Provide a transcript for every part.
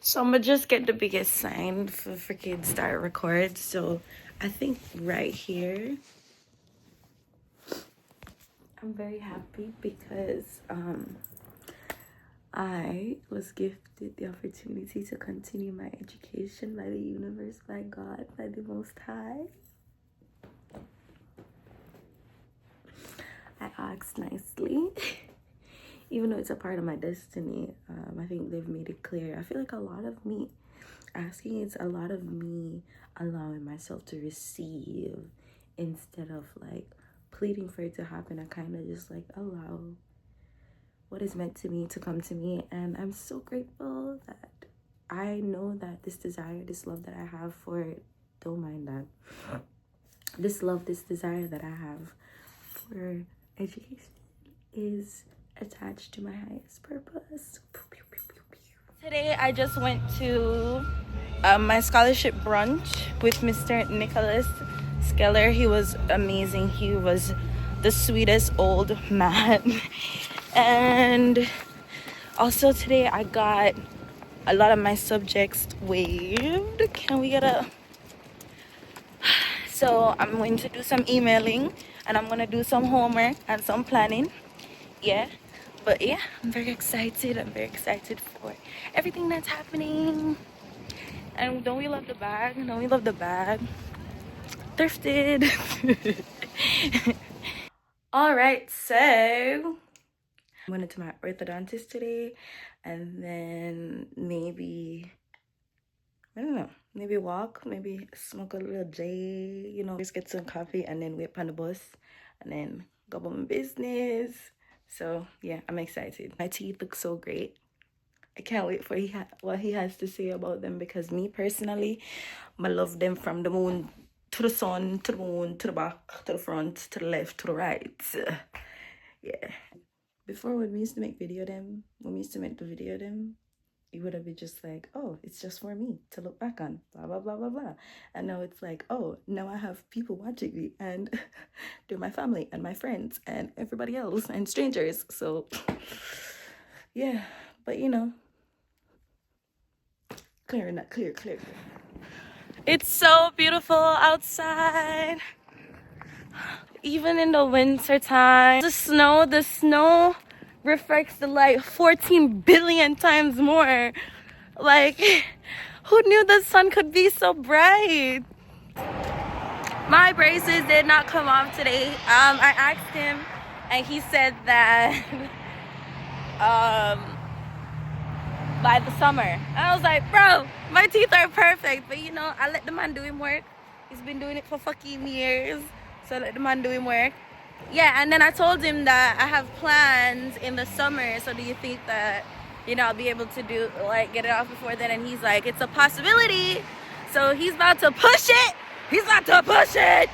So I'm gonna just get the biggest sign for freaking start record. So I think right here, I'm very happy because I was gifted the opportunity to continue my education by the universe, by God, by the Most High. I asked nicely. Even though it's a part of my destiny, I think they've made it clear. I feel like a lot of me asking, it's a lot of me allowing myself to receive instead of like pleading for it to happen. I kind of just like allow what is meant to me to come to me. And I'm so grateful that I know that this desire, this love that I have for it, don't mind that. This love, this desire that I have for education is attached to my highest purpose. Today I just went to my scholarship brunch with Mr. Nicholas Skeller. He was amazing. He was the sweetest old man. And also today I got a lot of my subjects waived. Can we get a... So I'm going to do some emailing and I'm going to do some homework and some planning. Yeah. But yeah, I'm very excited. I'm very excited for everything that's happening. And don't we love the bag? Don't we love the bag? Thrifted. All right, so I went to my orthodontist today, and then maybe, I don't know, maybe walk, maybe smoke a little J, you know, just get some coffee and then wait on the bus and then go about my business. So yeah, I'm excited. My teeth look so great. I can't wait for what he has to say about them, because me personally, I love them from the moon to the sun, to the moon, to the back, to the front, to the left, to the right. Yeah. Before, when we used to make the video them, it would have been just like, oh, it's just for me to look back on, blah, blah, blah, blah, blah. And now it's like, oh, now I have people watching me, and they're my family and my friends and everybody else and strangers. So, yeah. But, you know, clear. It's so beautiful outside. Even in the winter time. The snow reflects the light 14 billion times more. Like, who knew the sun could be so bright? My braces did not come off today. I asked him and he said that by the summer. And I was like, bro, my teeth are perfect. But you know, I let the man do him work. He's been doing it for fucking years. So I let the man do him work. Yeah, and then I told him that I have plans in the summer. So do you think that, you know, I'll be able to do, like, get it off before then? And he's like, it's a possibility. So he's about to push it. He's about to push it.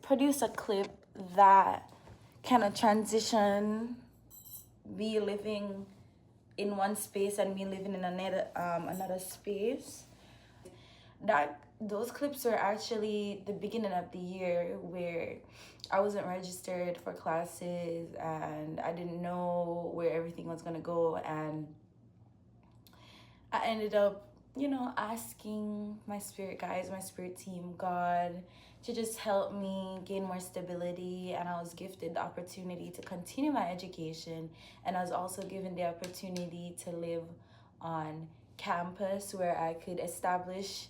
Produce a clip that kind of transition me living in one space and me living in another space. Those clips were actually the beginning of the year, where I wasn't registered for classes and I didn't know where everything was gonna go, and I ended up, you know, asking my spirit guides, my spirit team, God, to just help me gain more stability. And I was gifted the opportunity to continue my education, and I was also given the opportunity to live on campus where I could establish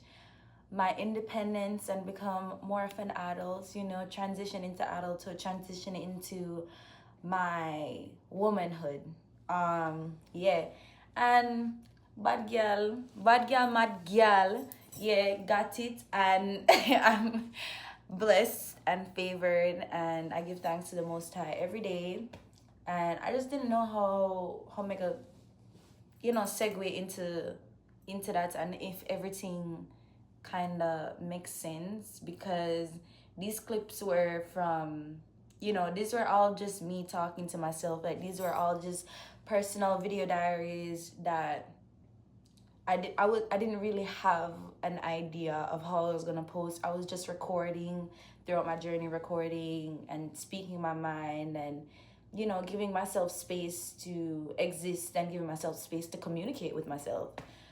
my independence and become more of an adult, you know, transition into adulthood, transition into my womanhood. Yeah. And mad girl, yeah, got it. And I'm blessed and favored, and I give thanks to the Most High every day. And I just didn't know how make a, you know, segue into that, and if everything kind of makes sense, because these clips were from, you know, these were all just me talking to myself. Like, these were all just personal video diaries that I didn't really have an idea of how I was gonna post. I was just recording throughout my journey, recording and speaking my mind and you know, giving myself space to exist and giving myself space to communicate with myself.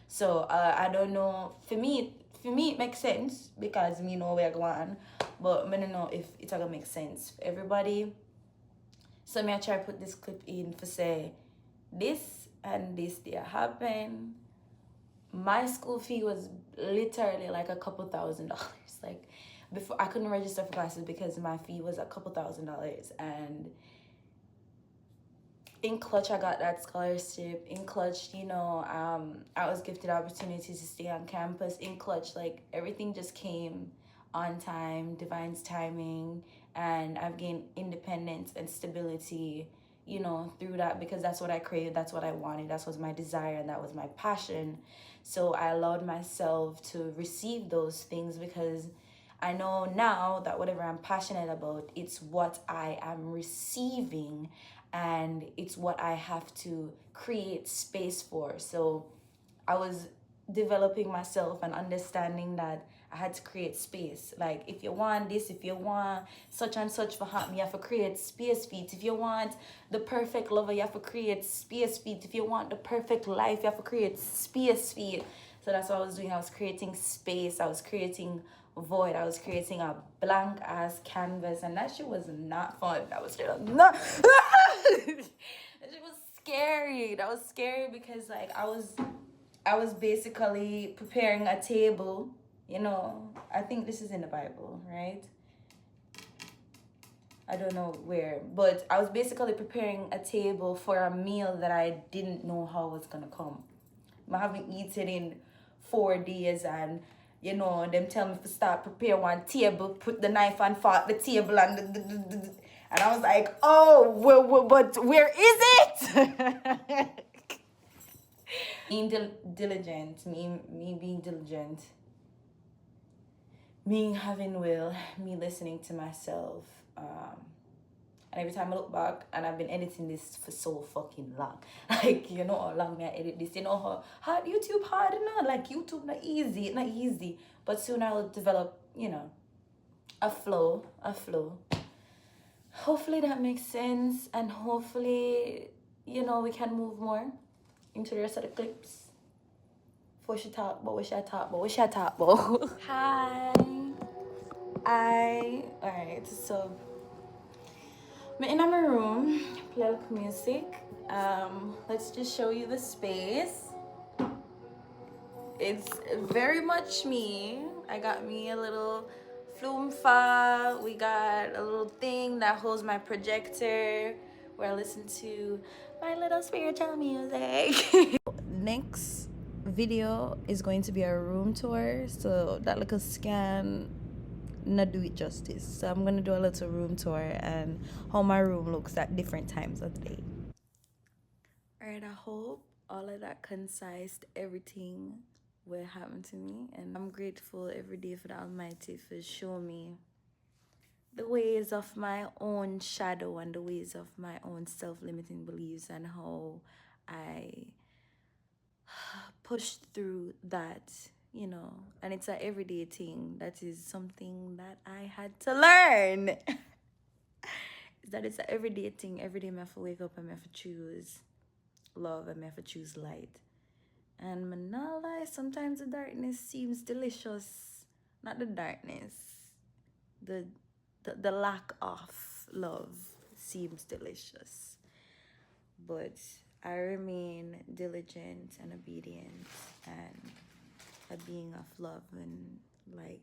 So I don't know. For me, it makes sense because me know where I go on, but I don't know if it's gonna make sense for everybody. So me I try to put this clip in for say this and this did happen. My school fee was literally like a couple $1,000s. Like before I couldn't register for classes because my fee was a couple $1,000s, and in Clutch I got that scholarship. In Clutch, you know, I was gifted opportunities to stay on campus. In Clutch, like everything just came on time, divine's timing, and I've gained independence and stability, you know, through that, because that's what I craved, that's what I wanted, that was my desire, and that was my passion. So I allowed myself to receive those things because I know now that whatever I'm passionate about, it's what I am receiving, and it's what I have to create space for. So I was developing myself and understanding that I had to create space. Like if you want this, if you want such and such for happen, you have to create space for it. If you want the perfect lover, you have to create space for it. If you want the perfect life, you have to create space for it. So that's what I was doing. I was creating space. I was creating void. I was creating a blank ass canvas, and that shit was not fun. That was just not. That shit was scary. That was scary because like I was basically preparing a table. You know, I think this is in the Bible, right? I don't know where, but I was basically preparing a table for a meal that I didn't know how it was gonna come. I haven't eaten in 4 days, and you know, them tell me to start prepare one table, put the knife and fork the table, and I was like, oh, but where is it? Being diligent, me being diligent, me having will, me listening to myself. And every time I look back, and I've been editing this for so fucking long. Like, you know how long me I edit this. You know how hard YouTube hard, you know? Like YouTube not easy. But soon I will develop, you know, a flow. Hopefully that makes sense, and hopefully, you know, we can move more into the rest of the clips. What should I talk about? Hi. Alright, so I'm in my room, play like music. Let's just show you the space. It's very much me. I got me a little flumefa. We got a little thing that holds my projector where I listen to my little spiritual music. Next video is going to be a room tour, so that little scan not do it justice. So I'm gonna do a little room tour and how my room looks at different times of the day. Alright, I hope all of that concised everything will happen to me, and I'm grateful every day for the Almighty for showing me the ways of my own shadow and the ways of my own self-limiting beliefs, and how I pushed through that, you know. And it's an everyday thing. That is something that I had to learn. Is that it's an everyday thing. Every day I have to wake up and I have to choose love, and I have to choose light. And I'm not lie, sometimes the darkness seems delicious. Not the darkness, the lack of love seems delicious. But I remain diligent and obedient and a being of love and like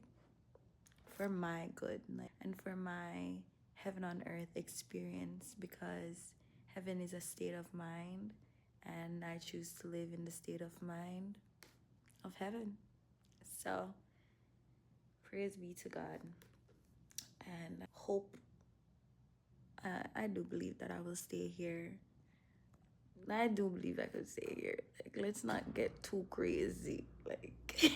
for my good, like, and for my heaven on earth experience, because heaven is a state of mind, and I choose to live in the state of mind of heaven. So praise be to God, and hope I do believe that I will stay here. I do believe I could stay here. Like, let's not get too crazy. Like